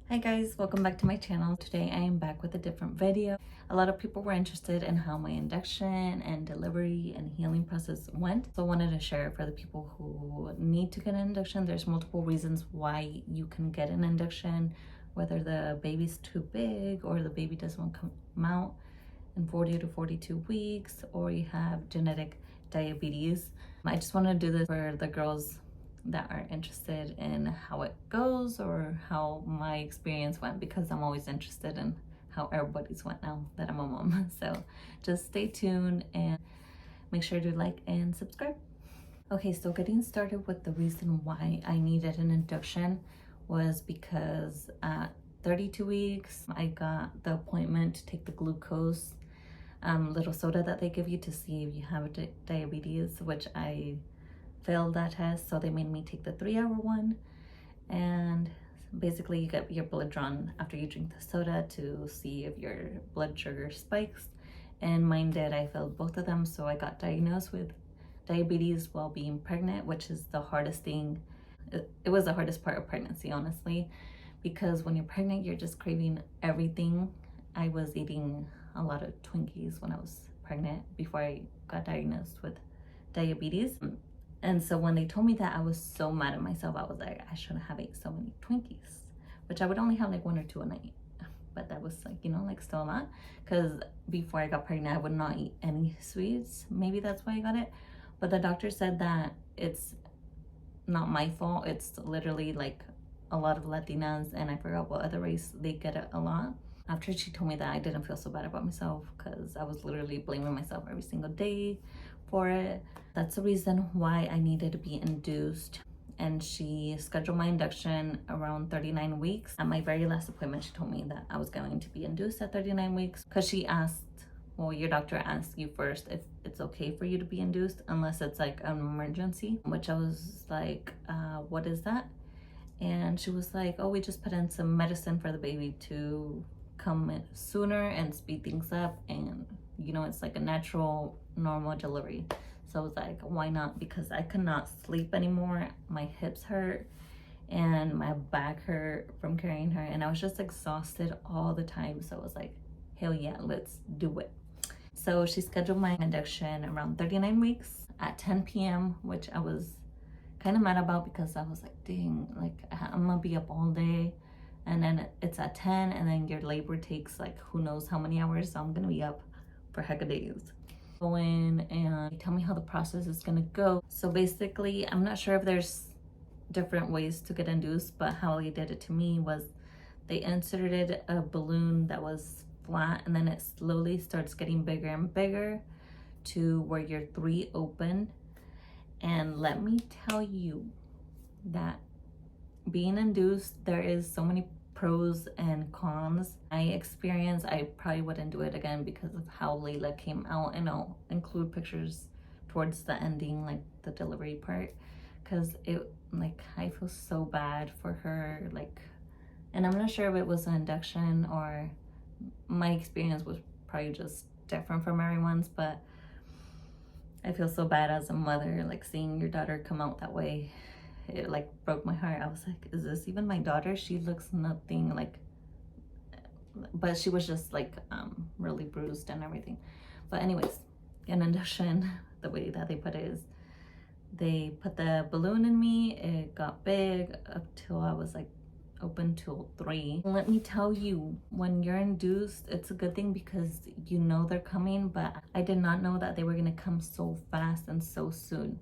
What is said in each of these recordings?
Hi guys, welcome back to my channel. Today I am back with a different video. A lot of people were interested in how my induction and delivery and healing process went. So I wanted to share it for the people who need to get an induction. There's multiple reasons why you can get an induction, whether the baby's too big or the baby doesn't want to come out in 40 to 42 weeks, or you have genetic diabetes. I just want to do this for the girls that are interested in how it goes or how my experience went, because I'm always interested in how everybody's went now that I'm a mom. So just stay tuned and make sure to like and subscribe. Okay, so getting started with the reason why I needed an induction was because at 32 weeks, I got the appointment to take the glucose little soda that they give you to see if you have diabetes, which I failed that test, so they made me take the 3-hour one. And basically you get your blood drawn after you drink the soda to see if your blood sugar spikes, and mine did. I failed both of them, so I got diagnosed with diabetes while being pregnant, which is the hardest thing. It was the hardest part of pregnancy, honestly, because when you're pregnant you're just craving everything. I was eating a lot of Twinkies when I was pregnant before I got diagnosed with diabetes. And so when they told me that, I was so mad at myself. I was like, I shouldn't have ate so many Twinkies, which I would only have like 1 or 2 a night. But that was like, like still a lot, because before I got pregnant, I would not eat any sweets. Maybe that's why I got it. But the doctor said that it's not my fault. It's literally like a lot of Latinas, and I forgot what other race, they get it a lot. After she told me that, I didn't feel so bad about myself, because I was literally blaming myself every single day for it. That's the reason why I needed to be induced. And she scheduled my induction around 39 weeks. At my very last appointment, she told me that I was going to be induced at 39 weeks, because she asked, well, your doctor asks you first if it's okay for you to be induced, unless it's like an emergency, which I was like, what is that? And she was like, oh, we just put in some medicine for the baby to come in sooner and speed things up, and it's like a natural, normal delivery. So I was like, why not? Because I could not sleep anymore. My hips hurt and my back hurt from carrying her, and I was just exhausted all the time. So I was like, hell yeah, let's do it. So she scheduled my induction around 39 weeks at 10 p.m., which I was kind of mad about, because I was like, dang, like I'm gonna be up all day, and then it's at 10, and then your labor takes like who knows how many hours, so I'm gonna be up for heck of days. Go in and tell me how the process is gonna go. So basically, I'm not sure if there's different ways to get induced, but how they did it to me was they inserted a balloon that was flat, and then it slowly starts getting bigger and bigger to where your 3 open. And let me tell you that being induced, there is so many pros and cons. My experience, I probably wouldn't do it again because of how Layla came out, and I'll include pictures towards the ending, like the delivery part, because it, like, I feel so bad for her, like, and I'm not sure if it was an induction or my experience was probably just different from everyone's, but I feel so bad as a mother, like seeing your daughter come out that way. It like broke my heart. I was like, is this even my daughter? She looks nothing like, but she was just like really bruised and everything. But anyways, an induction, the way that they put it is, they put the balloon in me. It got big up till I was like open till 3. Let me tell you, when you're induced, it's a good thing because they're coming, but I did not know that they were gonna come so fast and so soon.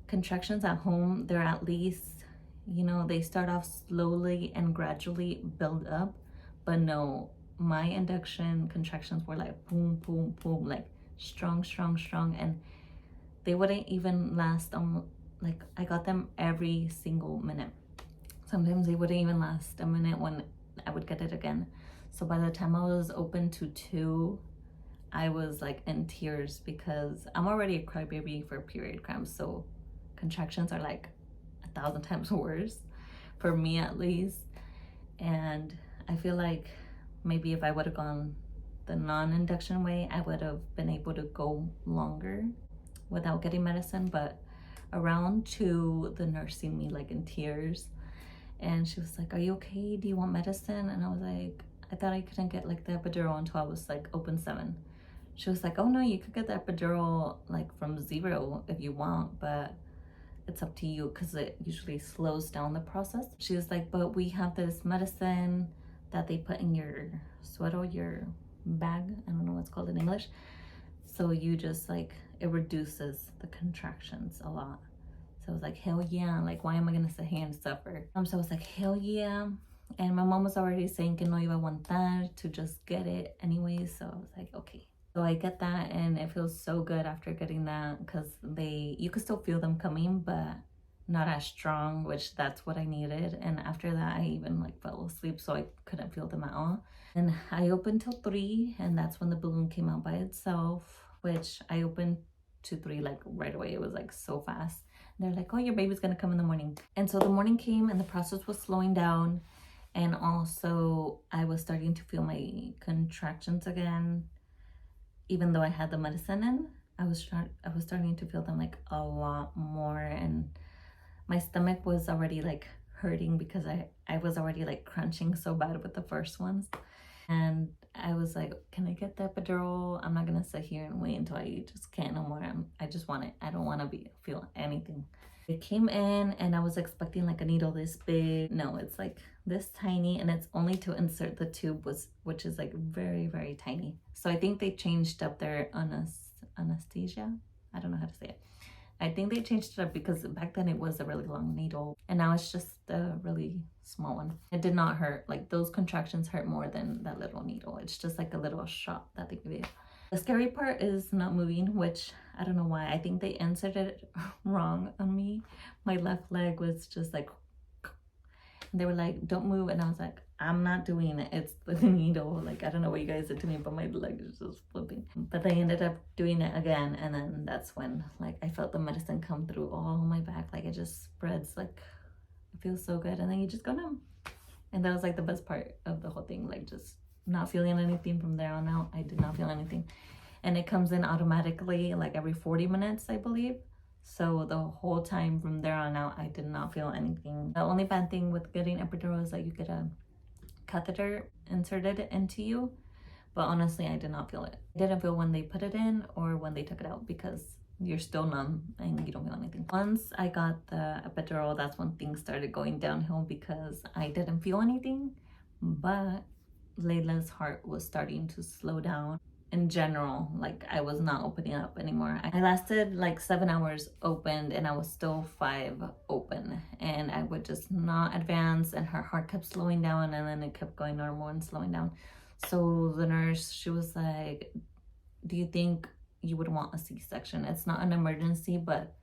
Contractions at home, they're at least, they start off slowly and gradually build up, but no, my induction contractions were like boom, boom, boom, like strong, strong, strong, and they wouldn't even last. Like I got them every single minute. Sometimes they wouldn't even last a minute when I would get it again. So by the time I was open to 2, I was like in tears, because I'm already a crybaby for period cramps. So contractions are like 1,000 times worse, for me at least. And I feel like maybe if I would have gone the non-induction way, I would have been able to go longer without getting medicine. But around 2, the nurse seen me like in tears, And she was like, are you okay? Do you want medicine? And I was like, I thought I couldn't get like the epidural until I was like open 7. She was like, oh no, you could get the epidural like from 0 if you want, but it's up to you because it usually slows down the process. She was like, but we have this medicine that they put in your sweater, your bag. I don't know what's called in English. So you just like, it reduces the contractions a lot. So I was like, hell yeah, like why am I gonna sit here and suffer? So I was like, hell yeah. And my mom was already saying que no iba a aguantar to just get it anyway. So I was like, okay. So I get that and it feels so good after getting that because you could still feel them coming, but not as strong, which that's what I needed. And after that, I even like fell asleep, so I couldn't feel them at all. And I opened till 3, and that's when the balloon came out by itself, which I opened to 3 like right away. It was like so fast. They're like, oh, your baby's gonna come in the morning. And so the morning came and the process was slowing down. And also I was starting to feel my contractions again. Even though I had the medicine in, I was starting to feel them like a lot more. And my stomach was already like hurting because I was already like crunching so bad with the first ones. And I was like, can I get the epidural? I'm not gonna sit here and wait until I just can't no more. I just want it. I don't want to feel anything. It came in and I was expecting like a needle this big. No, it's like this tiny, and it's only to insert the tube, which is like very, very tiny. So I think they changed up their anesthesia. I don't know how to say it. I think they changed it up because back then it was a really long needle and now it's just a really small one. It did not hurt. Like those contractions hurt more than that little needle. It's just like a little shot that they give you. The scary part is not moving, which I don't know why. I think they inserted it wrong on me. My left leg was just like, they were like, don't move. And I was like, I'm not doing it. It's the needle. Like, I don't know what you guys did to me, but my leg is just flipping. But they ended up doing it again. And then that's when like I felt the medicine come through all my back. Like it just spreads, like it feels so good. And then you just go numb. And that was like the best part of the whole thing. Like just not feeling anything from there on out. I did not feel anything. And it comes in automatically like every 40 minutes, I believe. So the whole time from there on out, I did not feel anything. The only bad thing with getting epidural is that you get a catheter inserted into you, but honestly I did not feel it. I didn't feel when they put it in or when they took it out because you're still numb and you don't feel anything. Once I got the epidural, that's when things started going downhill because I didn't feel anything, but Layla's heart was starting to slow down. In general, like I was not opening up anymore. I lasted like 7 hours opened and I was still 5 open, and I would just not advance, and her heart kept slowing down, and then it kept going normal and slowing down. So the nurse, she was like, do you think you would want a C-section? It's not an emergency, but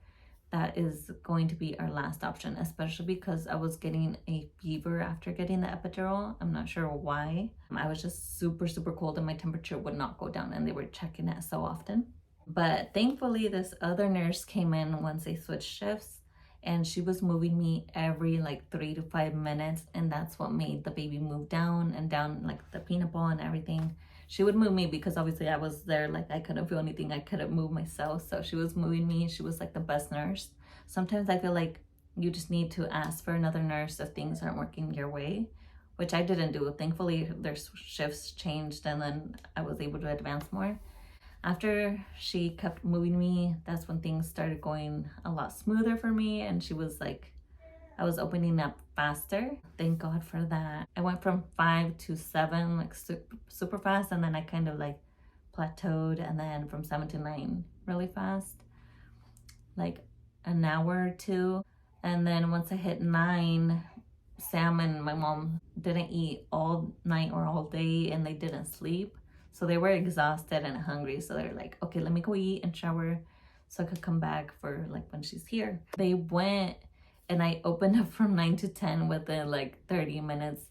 that is going to be our last option, especially because I was getting a fever after getting the epidural. I'm not sure why. I was just super, super cold and my temperature would not go down, and they were checking it so often. But thankfully, this other nurse came in once they switched shifts, and she was moving me every like 3 to 5 minutes, and that's what made the baby move down and down, like the peanut ball and everything. She would move me because obviously I was there, like I couldn't feel anything, I couldn't move myself, so she was moving me. She was like the best nurse. Sometimes I feel like you just need to ask for another nurse if things aren't working your way, which I didn't do. Thankfully their shifts changed and then I was able to advance more. After she kept moving me, that's when things started going a lot smoother for me, and she was like, I was opening up faster. Thank God for that. I went from 5 to 7 like super fast, and then I kind of like plateaued, and then from 7 to 9 really fast, like an hour or two. And then once I hit 9, Sam and my mom didn't eat all night or all day, and they didn't sleep. So they were exhausted and hungry. So they're like, okay, let me go eat and shower so I could come back for like when she's here. They went, and I opened up from 9 to 10 within like 30 minutes.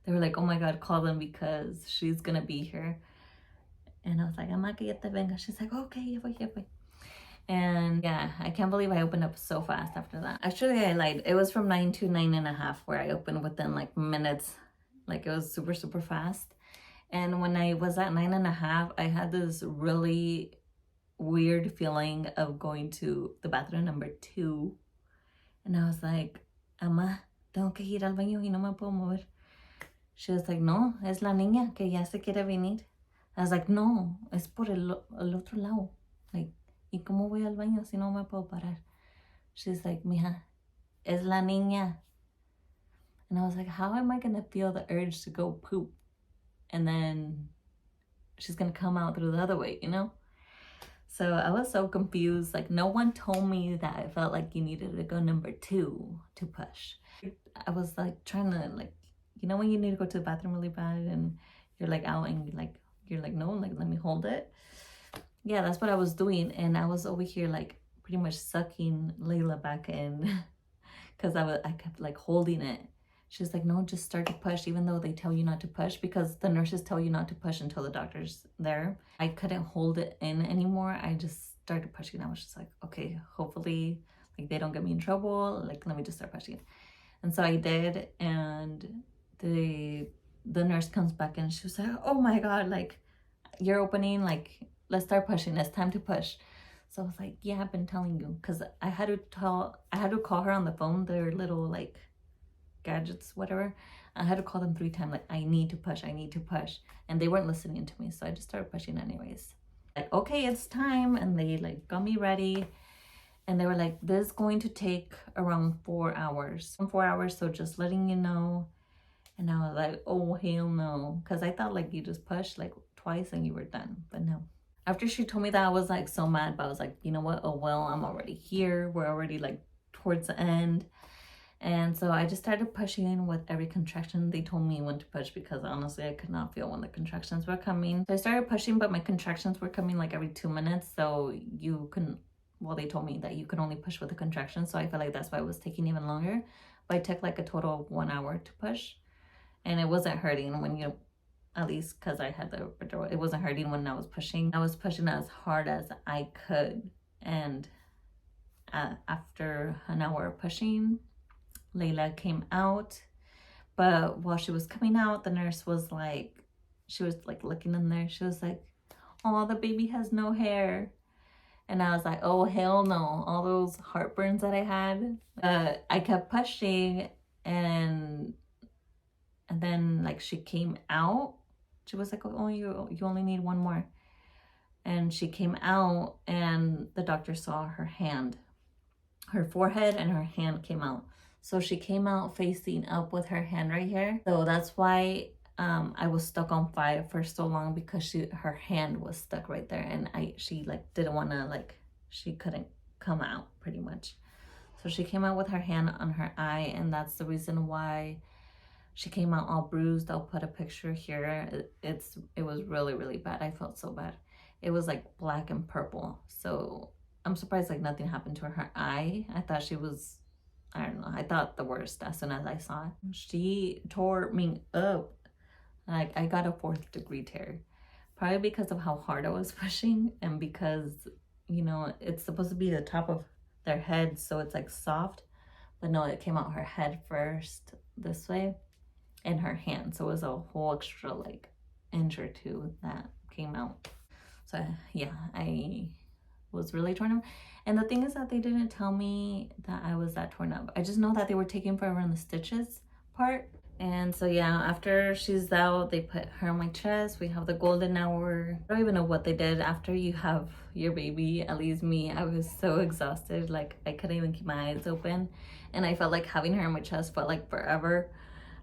They were like, oh my God, call them because she's gonna be here. And I was like, ama que ya te venga. She's like, okay, ya voy. And yeah, I can't believe I opened up so fast after that. Actually, I lied. It was from 9 to 9.5 where I opened within like minutes. Like it was super, super fast. And when I was at 9.5, I had this really weird feeling of going to the bathroom number 2. And I was like, Emma, tengo que ir al baño y no me puedo mover. She was like, no, es la niña que ya se quiere venir. I was like, no, es por el otro lado. Like, ¿y cómo voy al baño si no me puedo parar? She's like, mija, es la niña. And I was like, how am I going to feel the urge to go poop? And then she's going to come out through the other way, you know? So I was so confused. Like, no one told me that I felt like you needed to go number 2 to push. I was like trying to, like, you know when you need to go to the bathroom really bad and you're like out and you're like, no, like, let me hold it. Yeah, that's what I was doing. And I was over here like pretty much sucking Layla back in because I kept like holding it. She's like, no, just start to push, even though they tell you not to push, because the nurses tell you not to push until the doctor's there. I couldn't hold it in anymore. I just started pushing. I was just like, okay, hopefully like they don't get me in trouble. Like, let me just start pushing. And so I did, and the nurse comes back and she was like, oh my God, like, you're opening, like, let's start pushing. It's time to push. So I was like, yeah, I've been telling you, because I had to call her on the phone, their little like gadgets, whatever. I had to call them 3 times, like, I need to push, and they weren't listening to me. So I just started pushing anyways. Like, okay, it's time. And they like got me ready, and they were like, this is going to take around 4 hours. 4 hours, so just letting you know. And I was like, oh, hell no. Because I thought like you just pushed like twice and you were done. But no. After she told me that, I was like so mad. But I was like, you know what? Oh, well, I'm already here. We're already like towards the end. And so I just started pushing with every contraction. They told me when to push because honestly, I could not feel when the contractions were coming. So I started pushing, but my contractions were coming like every 2 minutes. So you couldn't, well, they told me that you could only push with the contraction. So I feel like that's why it was taking even longer. But it took like a total of 1 hour to push. And it wasn't hurting when you, at least because I had the epidural, it wasn't hurting when I was pushing. I was pushing as hard as I could. And after an hour of pushing, Layla came out. But while she was coming out, the nurse was like, she was like looking in there. She was like, oh, the baby has no hair. And I was like, oh, hell no. All those heartburns that I had. I kept pushing, and then like she came out. She was like, oh, you only need 1 more. And she came out, and the doctor saw her hand. Her forehead and her hand came out. So she came out facing up with her hand right here. So that's why I was stuck on 5 for so long, because her hand was stuck right there, and she like didn't want to, like, she couldn't come out pretty much. So she came out with her hand on her eye, and that's the reason why she came out all bruised. I'll put a picture here. It was really, really bad. I felt so bad. It was like black and purple. So I'm surprised like nothing happened to her eye. I thought she was, I don't know, I thought the worst as soon as I saw it. She tore me up. Like, I got a 4th degree tear. Probably because of how hard I was pushing, and because, you know, it's supposed to be the top of their head, so it's like soft. But no, it came out her head first this way, and her hand. So it was a whole extra like inch or 2 that came out. So yeah, I was really torn up. And the thing is that they didn't tell me that I was that torn up. I just know that they were taking forever on the stitches part. And so yeah, after she's out, they put her on my chest. We have the golden hour. I don't even know what they did after you have your baby. At least me, I was so exhausted. Like, I couldn't even keep my eyes open. And I felt like having her on my chest felt like forever.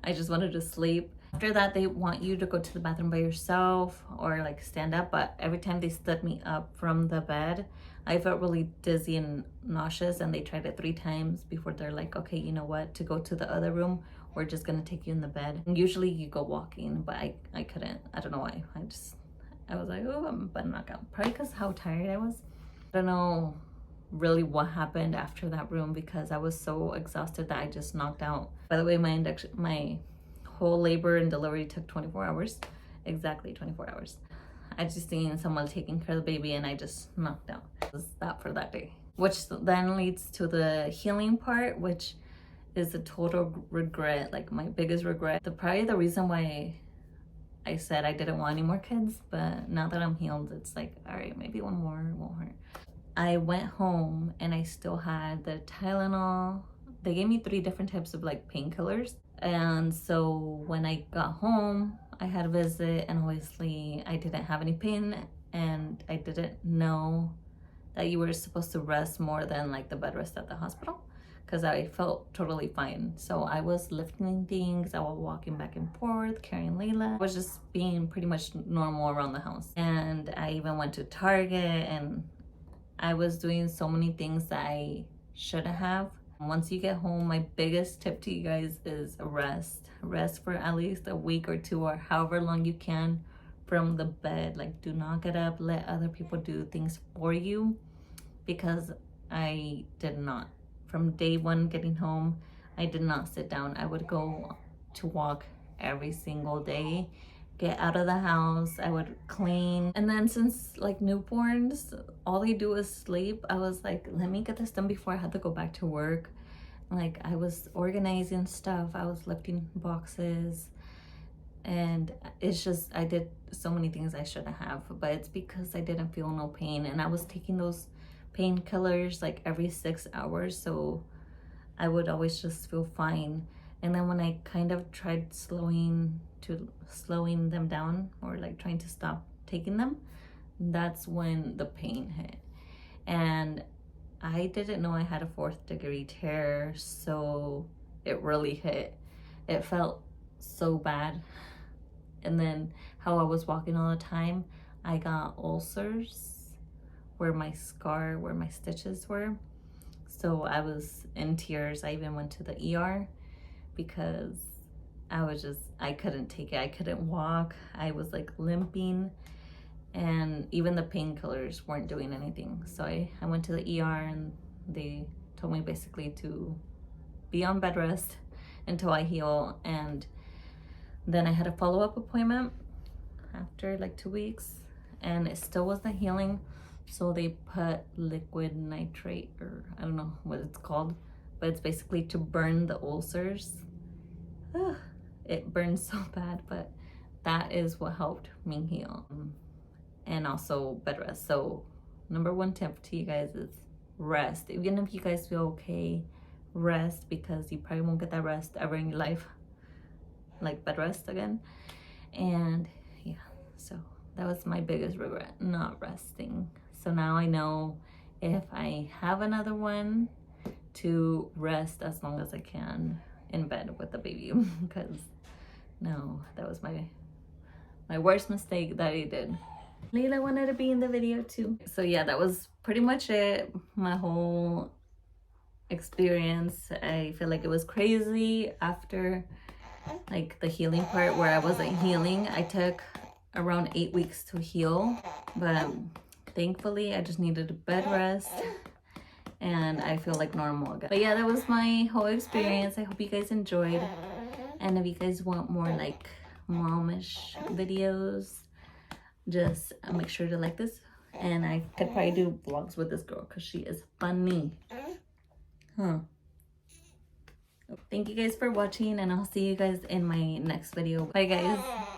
I just wanted to sleep. After that, they want you to go to the bathroom by yourself or like stand up. But every time they stood me up from the bed, I felt really dizzy and nauseous, and they tried it 3 times before they're like, okay, you know what, to go to the other room, we're just gonna take you in the bed. And usually you go walking, but I couldn't. I don't know why. I was like, oh, I'm butt knocked out. Probably because how tired I was. I don't know really what happened after that room, because I was so exhausted that I just knocked out. By the way, my whole labor and delivery took 24 hours. Exactly 24 hours. I just seen someone taking care of the baby, and I just knocked out. That was that for that day. Which then leads to the healing part, which is a total regret, like my biggest regret. Probably the reason why I said I didn't want any more kids, but now that I'm healed, it's like, all right, maybe 1 more won't hurt. I went home and I still had the Tylenol. they gave me 3 different types of like painkillers. And so when I got home, I had a visit, and obviously I didn't have any pain, and I didn't know that you were supposed to rest more than like the bed rest at the hospital, because I felt totally fine. So I was lifting things, I was walking back and forth, carrying Layla. I was just being pretty much normal around the house. And I even went to Target, and I was doing so many things that I shouldn't have. Once you get home, my biggest tip to you guys is rest. Rest for at least a week or 2, or however long you can from the bed. Like, do not get up, let other people do things for you, because I did not. From day 1 getting home, I did not sit down. I would go to walk every single day, get out of the house, I would clean. And then since like newborns, all they do is sleep, I was like, let me get this done before I had to go back to work. Like, I was organizing stuff, I was lifting boxes, and it's just, I did so many things I shouldn't have, but it's because I didn't feel no pain, and I was taking those painkillers like every 6 hours, so I would always just feel fine. And then when I kind of tried slowing them down, or like trying to stop taking them, that's when the pain hit. And I didn't know I had a 4th degree tear, so it really hit. It felt so bad. And then how I was walking all the time, I got ulcers where my stitches were. So I was in tears. I even went to the ER because I couldn't take it. I couldn't walk. I was like limping, and even the painkillers weren't doing anything. So I went to the ER, and they told me basically to be on bed rest until I heal. And then I had a follow-up appointment after like 2 weeks, and it still wasn't healing. So they put liquid nitrate, or I don't know what it's called, but it's basically to burn the ulcers. It burns so bad, but that is what helped me heal. And also bed rest. So number 1 tip to you guys is rest. Even if you guys feel okay, rest, because you probably won't get that rest ever in your life, like bed rest again. And yeah, so that was my biggest regret, not resting. So now I know if I have another one, to rest as long as I can in bed with the baby, because no, that was my worst mistake that I did. Layla wanted to be in the video too. So yeah, that was pretty much it. My whole experience. I feel like it was crazy after like the healing part, where I wasn't healing. I took around 8 weeks to heal, but thankfully I just needed a bed rest, and I feel like normal again. But yeah, that was my whole experience. I hope you guys enjoyed, and if you guys want more like momish videos, just make sure to like this, and I could probably do vlogs with this girl because she is funny. Thank you guys for watching, and I'll see you guys in my next video. Bye guys.